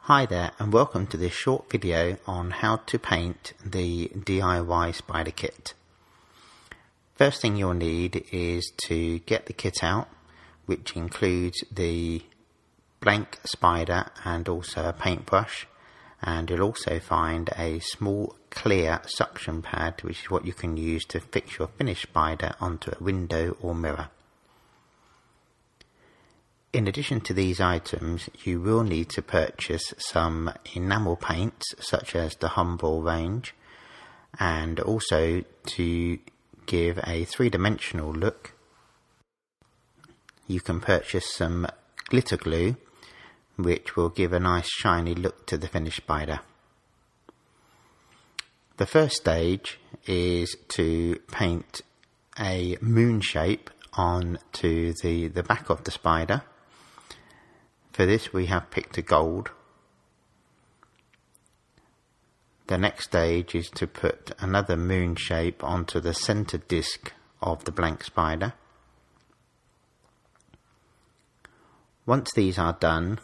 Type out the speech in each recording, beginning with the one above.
Hi there, and welcome to this short video on how to paint the DIY spider kit. First thing you'll need is to get the kit out, which includes the blank spider and also a paintbrush, and you'll also find a small clear suction pad, which is what you can use to fix your finished spider onto a window or mirror. In addition to these items, you will need to purchase some enamel paints such as the Humble range, and also to give a three-dimensional look you can purchase some glitter glue, which will give a nice shiny look to the finished spider. The first stage is to paint a moon shape onto the back of the spider. For this we have picked a gold. The next stage is to put another moon shape onto the center disc of the blank spider. Once these are done,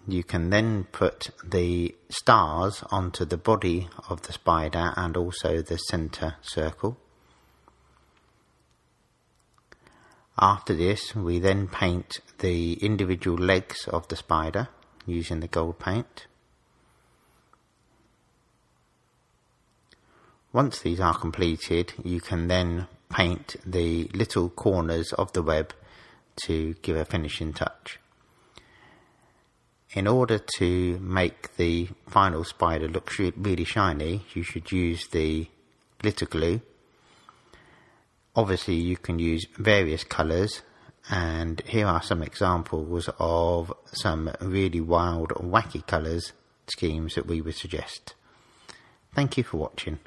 you can then put the stars onto the body of the spider and also the center circle. After this, we then paint the individual legs of the spider using the gold paint. Once these are completed, you can then paint the little corners of the web to give a finishing touch. In order to make the final spider look really shiny, you should use the glitter glue. Obviously you can use various colours, and here are some examples of some really wild, wacky colours schemes that we would suggest. Thank you for watching.